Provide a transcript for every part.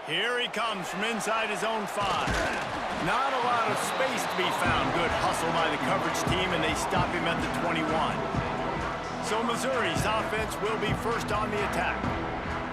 Here he comes from inside his own 5. Not a lot of space to be found. Good hustle by the coverage team, and they stop him at the 21. So Missouri's offense will be first on the attack.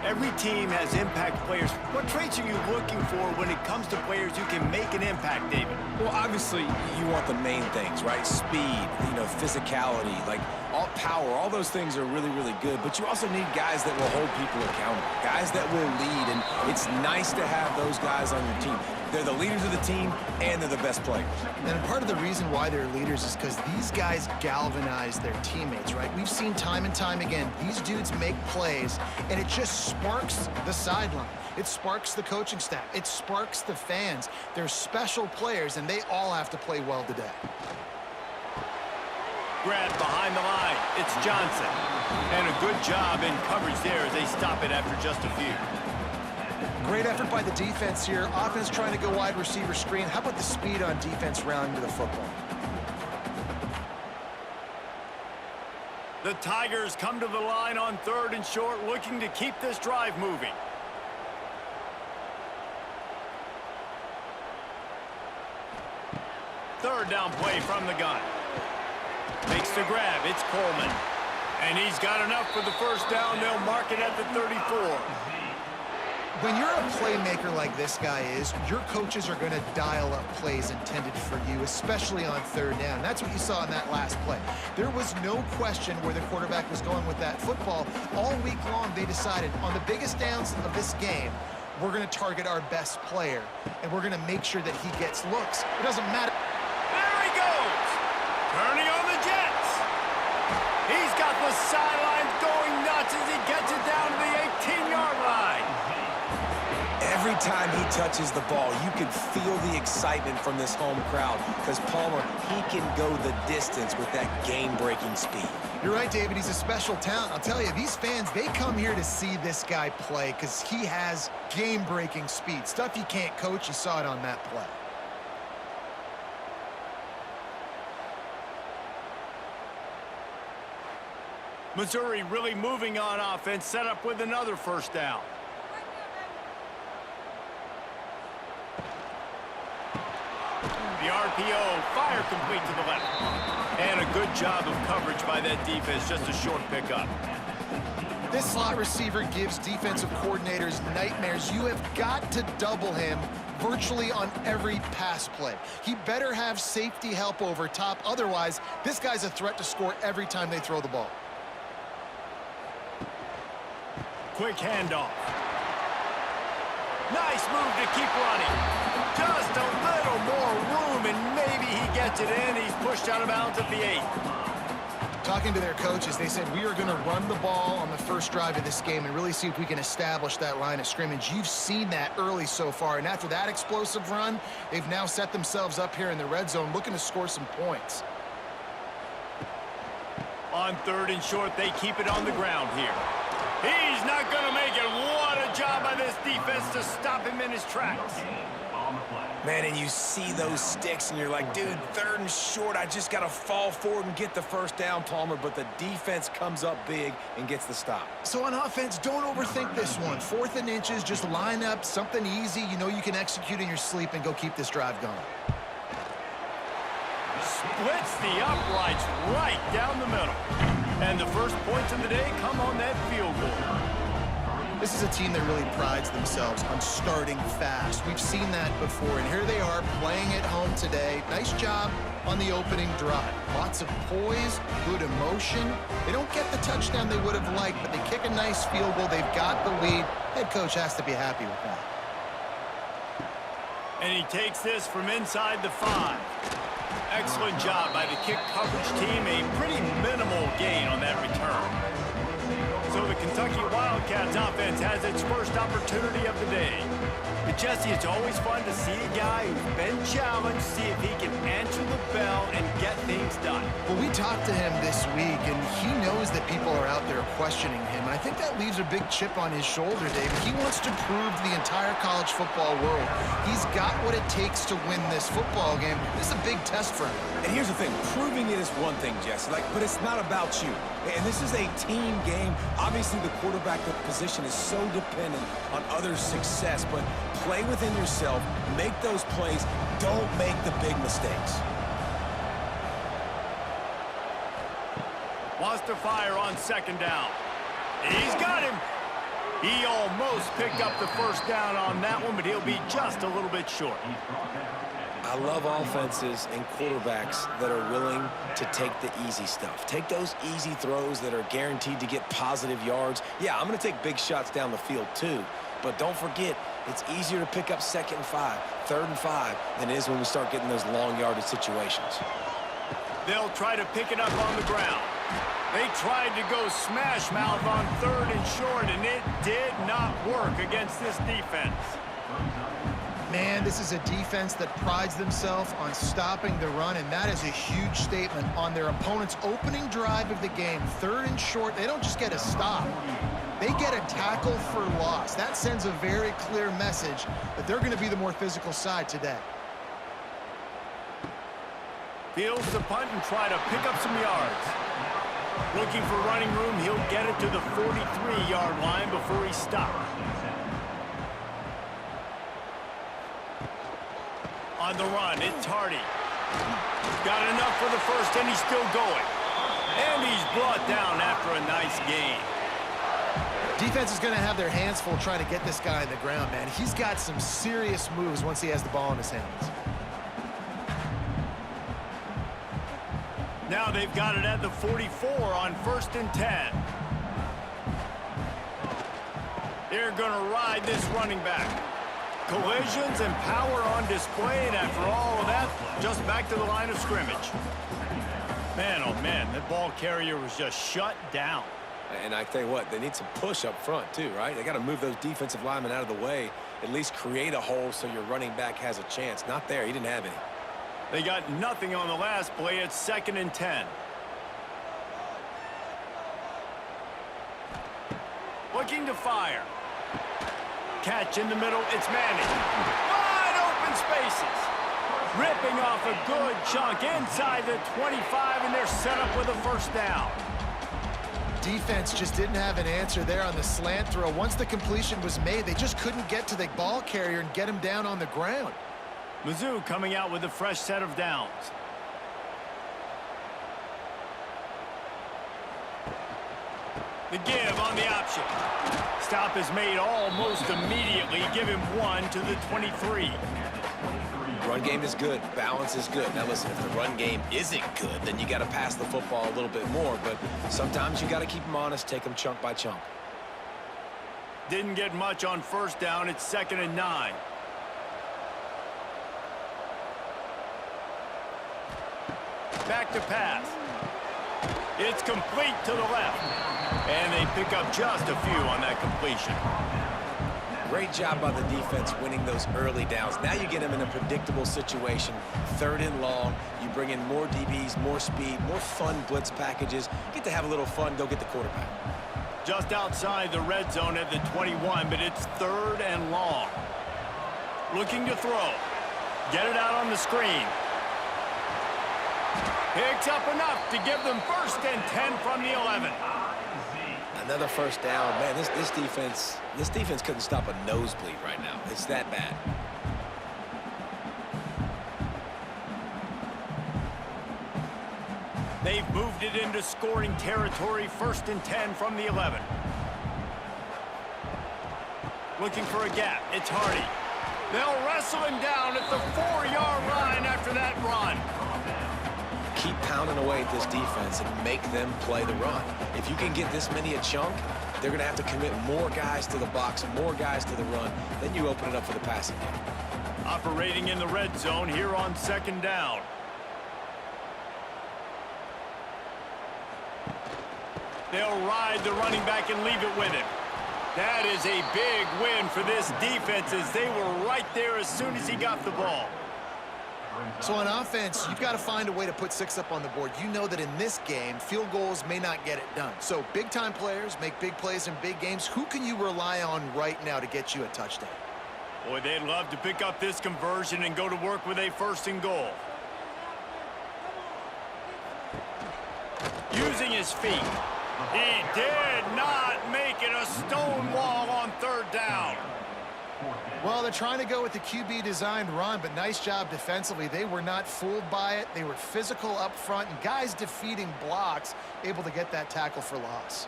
Every team has impact players. What traits are you looking for when it comes to players who can make an impact, David? Well, obviously, you want the main things, right? Speed, physicality, like all power, all those things are really, really good. But you also need guys that will hold people accountable, guys that will lead, and it's nice to have those guys on your team. They're the leaders of the team, and they're the best players. And part of the reason why they're leaders is because these guys galvanize their teammates, right? We've seen time and time again, these dudes make plays, and it just sparks the sideline. It sparks the coaching staff. It sparks the fans. They're special players, and they all have to play well today. Grab behind the line. It's Johnson. And a good job in coverage there as they stop it after just a few. Great effort by the defense here. Offense trying to go wide receiver screen. How about the speed on defense rounding to the football? The Tigers come to the line on 3rd and short, looking to keep this drive moving. Third down play from the gun. Makes the grab. It's Coleman. And he's got enough for the first down. They'll mark it at the 34. When you're a playmaker like this guy is, your coaches are going to dial up plays intended for you, especially on 3rd down. That's what you saw in that last play. There was no question where the quarterback was going with that football. All week long, they decided on the biggest downs of this game, we're going to target our best player, and we're going to make sure that he gets looks. It doesn't matter. There he goes! Turning on the Jets. He's got the sidelines going nuts as he gets it down to the 18-yard line. Every time he touches the ball, you can feel the excitement from this home crowd because Palmer, he can go the distance with that game-breaking speed. You're right, David. He's a special talent. I'll tell you, these fans, they come here to see this guy play because he has game-breaking speed. Stuff you can't coach. You saw it on that play. Missouri really moving on offense, set up with another first down. The RPO, fire complete to the left. And a good job of coverage by that defense, just a short pickup. This slot receiver gives defensive coordinators nightmares. You have got to double him virtually on every pass play. He better have safety help over top. Otherwise, this guy's a threat to score every time they throw the ball. Quick handoff. Nice move to keep running. Just a little more room, and maybe he gets it in. He's pushed out of bounds at the 8. Talking to their coaches, they said, we are going to run the ball on the first drive of this game and really see if we can establish that line of scrimmage. You've seen that early so far, and after that explosive run, they've now set themselves up here in the red zone looking to score some points. On 3rd and short, they keep it on the ground here. He's not going to make it. What a job by this defense to stop him in his tracks. Man, and you see those sticks, and you're like, dude, 3rd and short, I just got to fall forward and get the first down, Palmer, but the defense comes up big and gets the stop. So on offense, don't overthink this one. 4th and inches, just line up something easy you know you can execute in your sleep and go keep this drive going. Splits the uprights right down the middle. And the first points of the day come on that field goal. This is a team that really prides themselves on starting fast. We've seen that before, and here they are playing at home today. Nice job on the opening drive. Lots of poise, good emotion. They don't get the touchdown they would have liked, but they kick a nice field goal. They've got the lead. Head coach has to be happy with that. And he takes this from inside the 5. Excellent job by the kick coverage team. A pretty minimal gain on that return. So the Kentucky Wildcats offense has its first opportunity of the day. But Jesse, it's always fun to see a guy who's been challenged, see if he can answer the bell and get things done. Well, we talked to him this week, and he knows that people are out there questioning him. And I think that leaves a big chip on his shoulder, David. He wants to prove to the entire college football world he's got what it takes to win this football game. This is a big test for him. And here's the thing, proving it is one thing, Jesse, but it's not about you. And this is a team game. Obviously, Obviously, the quarterback position is so dependent on others' success, but play within yourself, make those plays, don't make the big mistakes. Wants to fire on second down. He's got him. He almost picked up the first down on that one, but he'll be just a little bit short. I love offenses and quarterbacks that are willing to take the easy stuff. Take those easy throws that are guaranteed to get positive yards. Yeah, I'm going to take big shots down the field too, but don't forget, it's easier to pick up 2nd and 5, 3rd and 5 than it is when we start getting those long yardage situations. They'll try to pick it up on the ground. They tried to go smash mouth on 3rd and short, and it did not work against this defense. Man, this is a defense that prides themselves on stopping the run, and that is a huge statement on their opponent's opening drive of the game. 3rd and short, they don't just get a stop. They get a tackle for loss. That sends a very clear message that they're going to be the more physical side today. Fields the punt and try to pick up some yards. Looking for running room, he'll get it to the 43-yard line before he stops. On the run, it's Hardy. Got enough for the first, and he's still going. And he's brought down after a nice gain. Defense is going to have their hands full trying to get this guy on the ground, man. He's got some serious moves once he has the ball in his hands. Now they've got it at the 44 on 1st and 10. They're going to ride this running back. Collisions and power on display, and after all of that, just back to the line of scrimmage. Man, oh man, that ball carrier was just shut down. And I tell you what, they need some push up front too, right? They got to move those defensive linemen out of the way, at least create a hole so your running back has a chance. Not there, he didn't have any. They got nothing on the last play. It's 2nd and 10. Looking to fire. Catch in the middle. It's Manning. Wide open spaces. Ripping off a good chunk inside the 25, and they're set up with a first down. Defense just didn't have an answer there on the slant throw. Once the completion was made, they just couldn't get to the ball carrier and get him down on the ground. Mizzou coming out with a fresh set of downs. The give on the option. Stop is made almost immediately. Give him 1 to the 23. Run game is good. Balance is good. Now listen, if the run game isn't good, then you got to pass the football a little bit more. But sometimes you got to keep them honest, take them chunk by chunk. Didn't get much on 1st down. It's 2nd and 9. Back to pass. It's complete to the left. And they pick up just a few on that completion. Great job by the defense winning those early downs. Now you get them in a predictable situation. 3rd and long. You bring in more DBs, more speed, more fun blitz packages. Get to have a little fun, go get the quarterback. Just outside the red zone at the 21, but it's 3rd and long. Looking to throw. Get it out on the screen. Picks up enough to give them 1st and 10 from the 11. Another first down. Man, this defense couldn't stop a nosebleed right now. It's that bad. They've moved it into scoring territory. 1st and 10 from the 11. Looking for a gap. It's Hardy. They'll wrestle him down at the 4-yard line after that run. Keep pounding away at this defense and make them play the run. If you can get this many a chunk, they're going to have to commit more guys to the box, more guys to the run. Then you open it up for the passing game. Operating in the red zone here on 2nd down. They'll ride the running back and leave it with him. That is a big win for this defense as they were right there as soon as he got the ball. So on offense, you've got to find a way to put 6 up on the board. You know that in this game, field goals may not get it done. So big-time players make big plays in big games. Who can you rely on right now to get you a touchdown? Boy, they'd love to pick up this conversion and go to work with a 1st and goal. Using his feet. He did not make it a stone wall on third down. Well, they're trying to go with the QB-designed run, but nice job defensively. They were not fooled by it. They were physical up front, and guys defeating blocks, able to get that tackle for loss.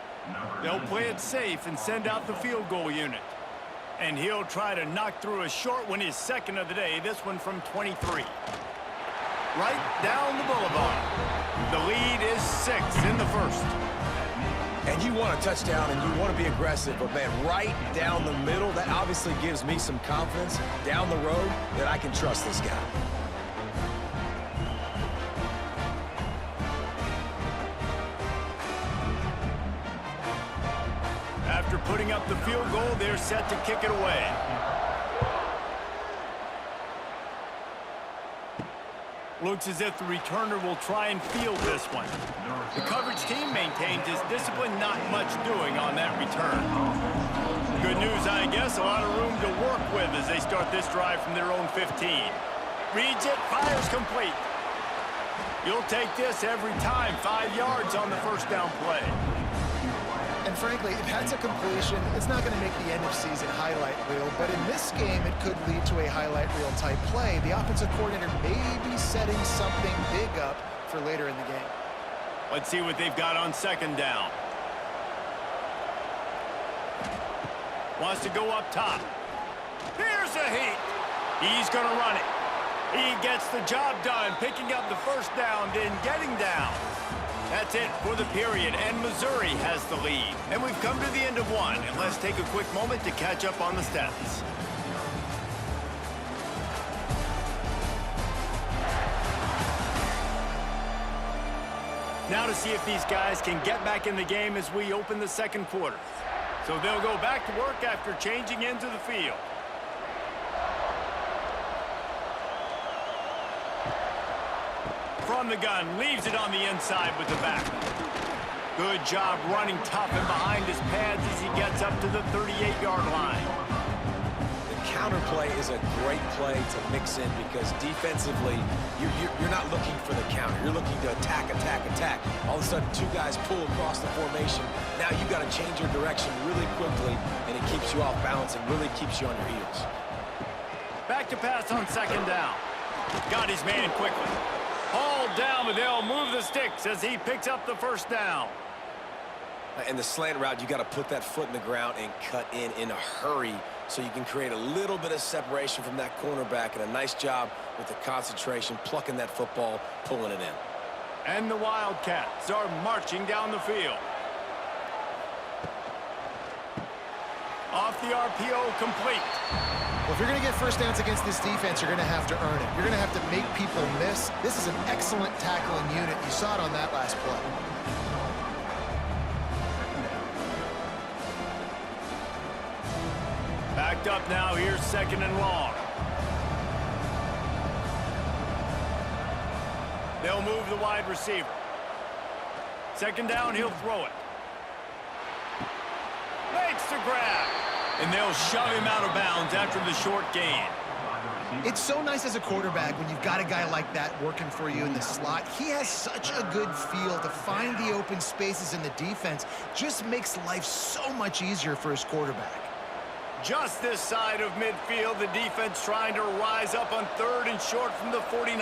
They'll play it safe and send out the field goal unit. And he'll try to knock through a short one, his second of the day, this one from 23. Right down the boulevard. The lead is 6 in the first. And you want a touchdown and you want to be aggressive, but man, right down the middle, that obviously gives me some confidence down the road that I can trust this guy. After putting up the field goal, they're set to kick it away. Looks as if the returner will try and field this one. The coverage team maintains his discipline, not much doing on that return. Good news, I guess, a lot of room to work with as they start this drive from their own 15. Reads it, fires complete. You'll take this every time, 5 yards on the first down play. And frankly, if that's a completion, it's not going to make the end-of-season highlight reel, but in this game, it could lead to a highlight reel type play. The offensive coordinator may be setting something big up for later in the game. Let's see what they've got on second down. Wants to go up top. Here's a heat. He's going to run it. He gets the job done, picking up the first down, then getting down. That's it for the period, and Missouri has the lead. And we've come to the end of one, and let's take a quick moment to catch up on the stats. Now to see if these guys can get back in the game as we open the second quarter. So they'll go back to work after changing into the field. From the gun, leaves it on the inside with the back. Good job running tough and behind his pads as he gets up to the 38-yard line. The counter play is a great play to mix in because defensively, you're not looking for the counter. You're looking to attack, attack, attack. All of a sudden, two guys pull across the formation. Now you've got to change your direction really quickly, and it keeps you off balance and really keeps you on your heels. Back to pass on second down. Got his man quickly. Hauled down, but they'll move the sticks as he picks up the first down. And the slant route, you got to put that foot in the ground and cut in a hurry so you can create a little bit of separation from that cornerback, and a nice job with the concentration, plucking that football, pulling it in. And the Wildcats are marching down the field. Off the RPO, complete. Well, if you're going to get first downs against this defense, you're going to have to earn it. You're going to have to make people miss. This is an excellent tackling unit. You saw it on that last play. Backed up now. Here's second and long. They'll move the wide receiver. Second down, he'll throw it. Makes the grab. And they'll shove him out of bounds after the short gain. It's so nice as a quarterback when you've got a guy like that working for you in the slot. He has such a good feel to find the open spaces in the defense. Just makes life so much easier for his quarterback. Just this side of midfield, the defense trying to rise up on third and short from the 49.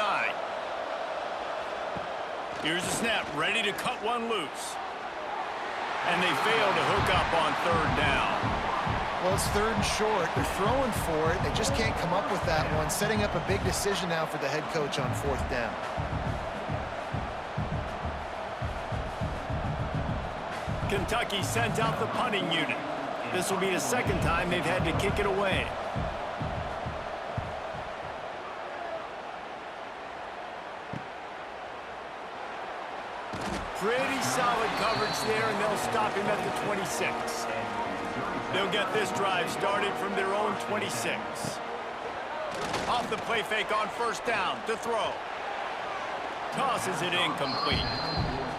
Here's the snap, ready to cut one loose. And they fail to hook up on third down. Well, it's third and short. They're throwing for it. They just can't come up with that one. Setting up a big decision now for the head coach on fourth down. Kentucky sent out the punting unit. This will be the second time they've had to kick it away. Pretty solid coverage there, and they'll stop him at the 26. They'll get this drive started from their own 26. Off the play fake on first down to throw. Tosses it incomplete.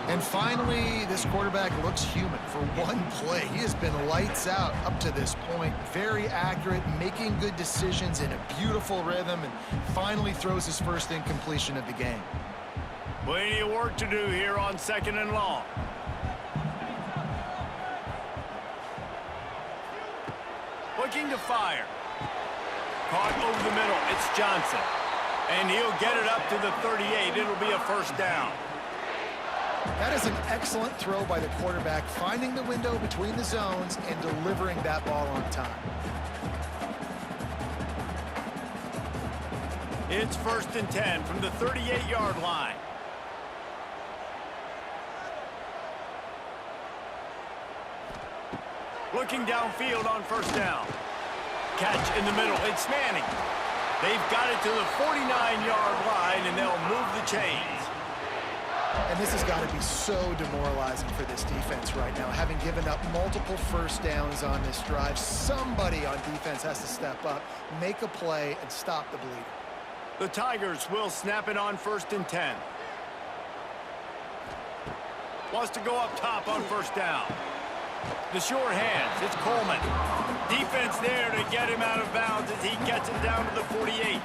And finally, this quarterback looks human for one play. He has been lights out up to this point. Very accurate, making good decisions in a beautiful rhythm, and finally throws his first incompletion of the game. Plenty of work to do here on second and long. looking to fire. Caught over the middle. It's Johnson. And he'll get it up to the 38. It'll be a first down. That is an excellent throw by the quarterback, finding the window between the zones and delivering that ball on time. It's 1st and 10 from the 38-yard line. Looking downfield on first down. Catch in the middle. It's Manning. They've got it to the 49-yard line, and they'll move the chains. And this has got to be so demoralizing for this defense right now. Having given up multiple first downs on this drive, somebody on defense has to step up, make a play, and stop the bleeding. The Tigers will snap it on 1st and 10. Wants to go up top on first down. The sure hands, it's Coleman. Defense there to get him out of bounds as he gets it down to the 48.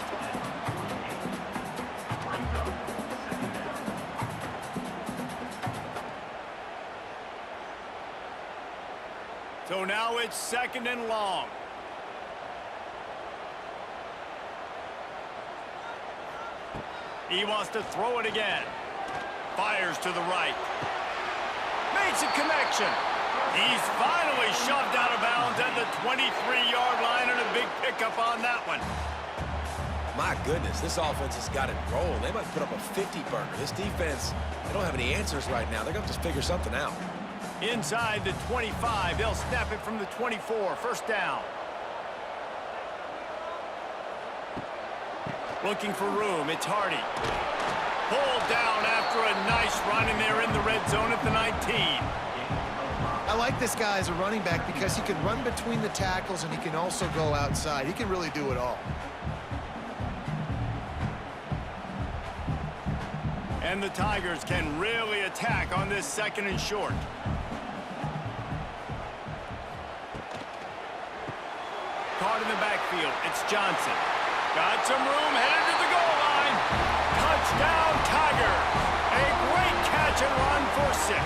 So now it's 2nd and long. He wants to throw it again. Fires to the right. Makes a connection. He's finally shoved out of bounds at the 23-yard line, and a big pickup on that one. My goodness, this offense has got it rolling. They might put up a 50-burger. This defense, they don't have any answers right now. They're going to have to figure something out. Inside the 25, they'll snap it from the 24. First down. Looking for room, it's Hardy. Pulled down after a nice run, and they're in the red zone at the 19. I like this guy as a running back because he can run between the tackles and he can also go outside. He can really do it all. And the Tigers can really attack on this 2nd and short. Caught in the backfield, it's Johnson. Got some room, headed to the goal line. Touchdown, Tigers. A great catch and run for 6.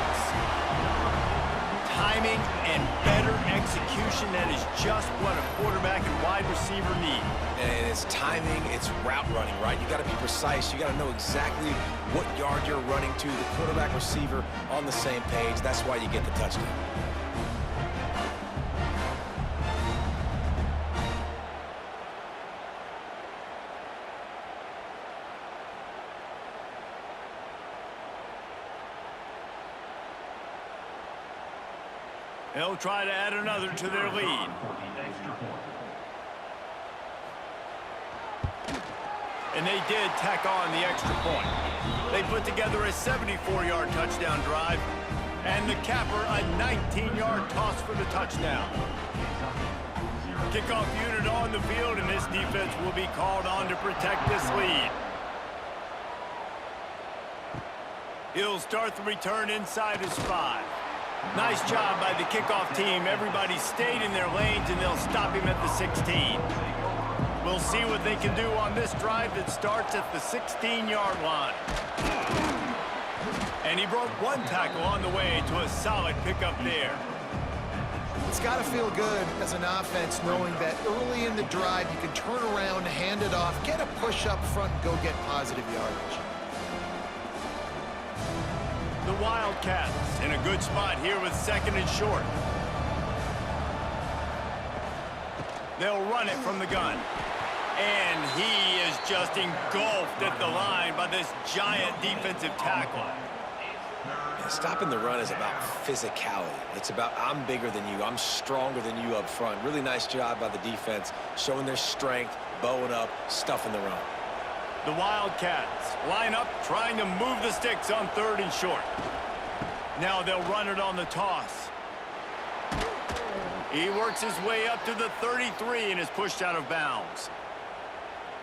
Timing and better execution, that is just what a quarterback and wide receiver need. And it's timing, it's route running, right? You got to be precise. You got to know exactly what yard you're running to. The quarterback receiver on the same page. That's why you get the touchdown. They'll try to add another to their lead. And they did tack on the extra point. They put together a 74-yard touchdown drive, and the capper a 19-yard toss for the touchdown. Kickoff unit on the field, and this defense will be called on to protect this lead. He'll start the return inside his 5. Nice job by the kickoff team. Everybody stayed in their lanes, and they'll stop him at the 16. We'll see what they can do on this drive that starts at the 16-yard line. And he broke one tackle on the way to a solid pickup there. It's got to feel good as an offense knowing that early in the drive you can turn around, hand it off, get a push up front, and go get positive yardage. The Wildcats in a good spot here with 2nd and short. They'll run it from the gun. And he is just engulfed at the line by this giant defensive tackle. Yeah, stopping the run is about physicality. It's about I'm bigger than you. I'm stronger than you up front. Really nice job by the defense, showing their strength, bowing up, stuffing the run. The Wildcats line up, trying to move the sticks on 3rd and short. Now they'll run it on the toss. He works his way up to the 33 and is pushed out of bounds.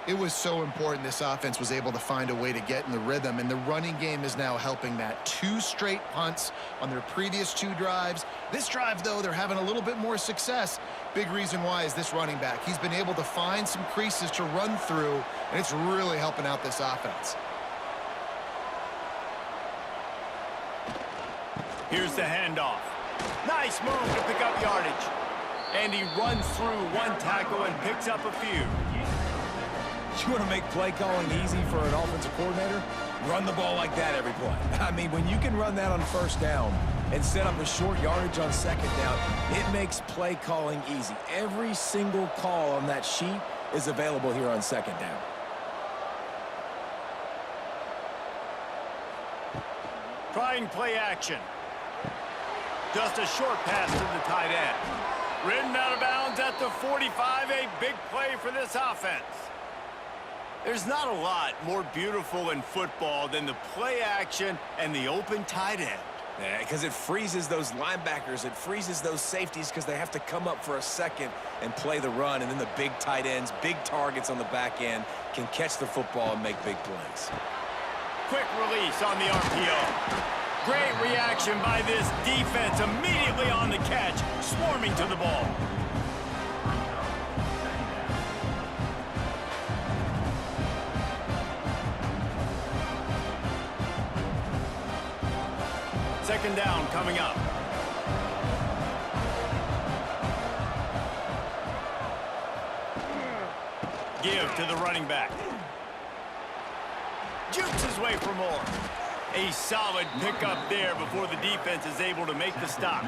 It was so important this offense was able to find a way to get in the rhythm, and the running game is now helping that. 2 straight punts on their previous 2 drives. This drive, though, they're having a little bit more success. Big reason why is this running back. He's been able to find some creases to run through, and it's really helping out this offense. Here's the handoff. Nice move to pick up yardage. And he runs through one tackle and picks up a few. You want to make play calling easy for an offensive coordinator? Run the ball like that every play. I mean, when you can run that on first down and set up a short yardage on second down, it makes play calling easy. Every single call on that sheet is available here on second down. Trying play action. Just a short pass to the tight end. Ridden out of bounds at the 45, a big play for this offense. There's not a lot more beautiful in football than the play action and the open tight end. Yeah, because it freezes those linebackers. It freezes those safeties because they have to come up for a second and play the run. And then the big tight ends, big targets on the back end can catch the football and make big plays. Quick release on the RPO. Great reaction by this defense, immediately on the catch, swarming to the ball. Second down coming up. Give to the running back. Jukes his way for more. A solid pickup there before the defense is able to make the stop.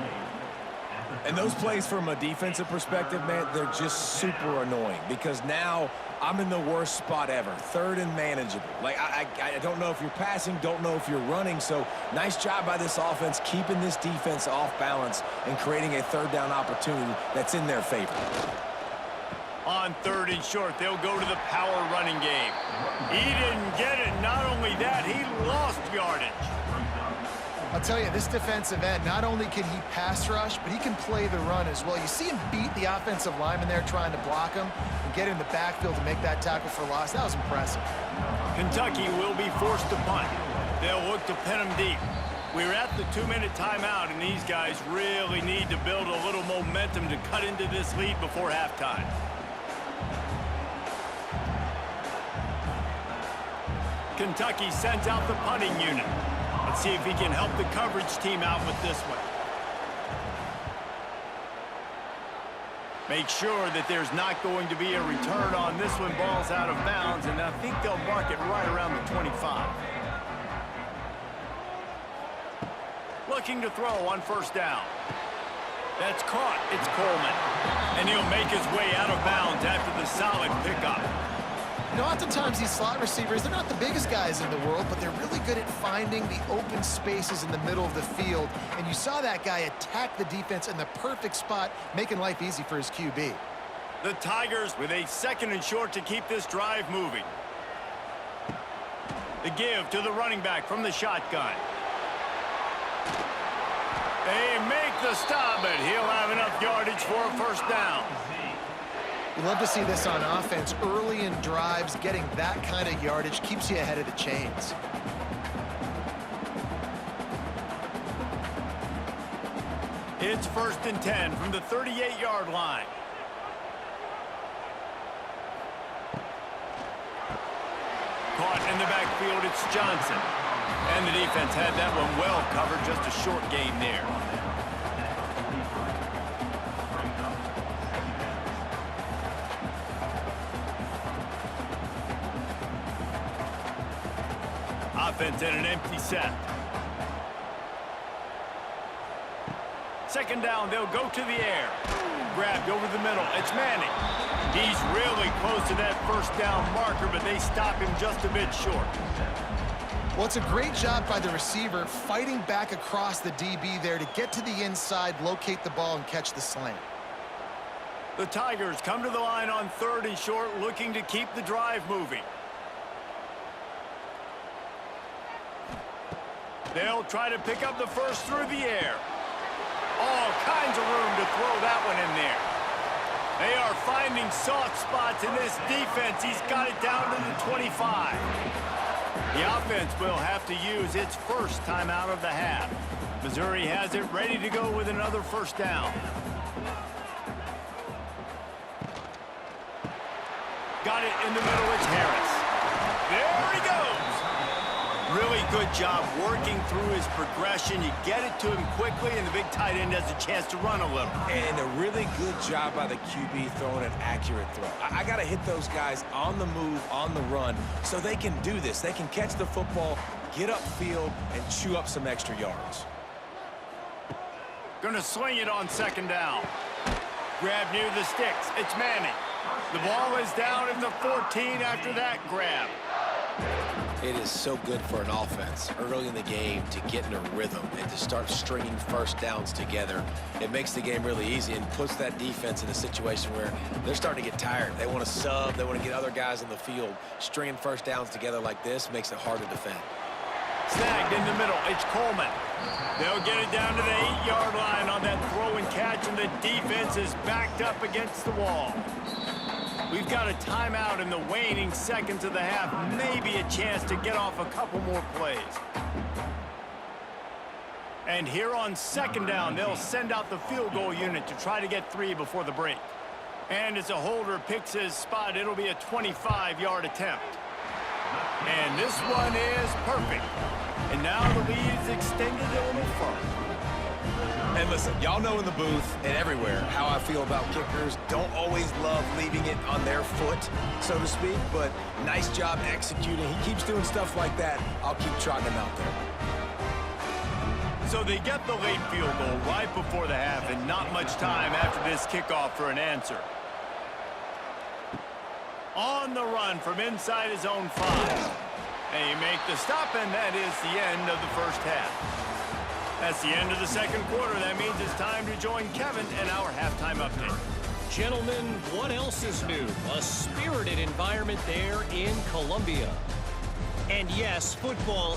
And those plays from a defensive perspective, man, they're just super annoying because now I'm in the worst spot ever, third and manageable. Like, I don't know if you're passing, don't know if you're running, so nice job by this offense keeping this defense off balance and creating a third down opportunity that's in their favor. On third and short, they'll go to the power running game. He didn't get it. Not only that, he lost yardage. I'll tell you, this defensive end, not only can he pass rush, but he can play the run as well. You see him beat the offensive lineman there trying to block him and get in the backfield to make that tackle for loss. That was impressive. Kentucky will be forced to punt. They'll look to pin him deep. We're at the 2-minute timeout, and these guys really need to build a little momentum to cut into this lead before halftime. Kentucky sends out the punting unit. Let's see if he can help the coverage team out with this one. Make sure that there's not going to be a return on this one. Ball's out of bounds, and I think they'll mark it right around the 25. Looking to throw on first down. That's caught. It's Coleman. And he'll make his way out of bounds after the solid pickup. You know, oftentimes these slot receivers, they're not the biggest guys in the world, but they're really good at finding the open spaces in the middle of the field. And you saw that guy attack the defense in the perfect spot, making life easy for his QB. The Tigers with a second and short to keep this drive moving. The give to the running back from the shotgun. They make the stop, but he'll have enough yardage for a first down. You love to see this on offense. Early in drives, getting that kind of yardage keeps you ahead of the chains. It's 1st and 10 from the 38-yard line. Caught in the backfield, it's Johnson. And the defense had that one well covered, just a short gain there. Offense in an empty set. Second down, they'll go to the air. Grabbed over the middle. It's Manning. He's really close to that first down marker, but they stop him just a bit short. Well, it's a great job by the receiver fighting back across the DB there to get to the inside, locate the ball, and catch the slant. The Tigers come to the line on 3rd and short, looking to keep the drive moving. They'll try to pick up the first through the air. All kinds of room to throw that one in there. They are finding soft spots in this defense. He's got it down to the 25. The offense will have to use its first timeout of the half. Missouri has it ready to go with another first down. Got it in the middle. It's Harris. There he goes. Really Good job working through his progression. You get it to him quickly, and the big tight end has a chance to run a little. And a really good job by the QB throwing an accurate throw. I got to hit those guys on the move, on the run, so they can do this. They can catch the football, get upfield, and chew up some extra yards. Going to swing it on second down. Grab near the sticks. It's Manning. The ball is down at the 14 after that grab. It is so good for an offense early in the game to get in a rhythm and to start stringing first downs together. It makes the game really easy and puts that defense in a situation where they're starting to get tired. They want to sub. They want to get other guys on the field. Stringing first downs together like this makes it hard to defend. Snagged in the middle. It's Coleman. They'll get it down to the 8-yard line on that throw and catch, and the defense is backed up against the wall. We've got a timeout in the waning seconds of the half. Maybe a chance to get off a couple more plays. And here on second down, they'll send out the field goal unit to try to get 3 before the break. And as a holder picks his spot, it'll be a 25-yard attempt. And this one is perfect. And now the lead's extended a little further. And listen, y'all know in the booth and everywhere how I feel about kickers. Don't always love leaving it on their foot, so to speak, but nice job executing. He keeps doing stuff like that. I'll keep trotting him out there. So they get the late field goal right before the half, and not much time after this kickoff for an answer. On the run from inside his own 5. And he make the stop, and that is the end of the first half. That's the end of the second quarter. That means it's time to join Kevin and our halftime update. Gentlemen, what else is new? A spirited environment there in Columbia. And yes, football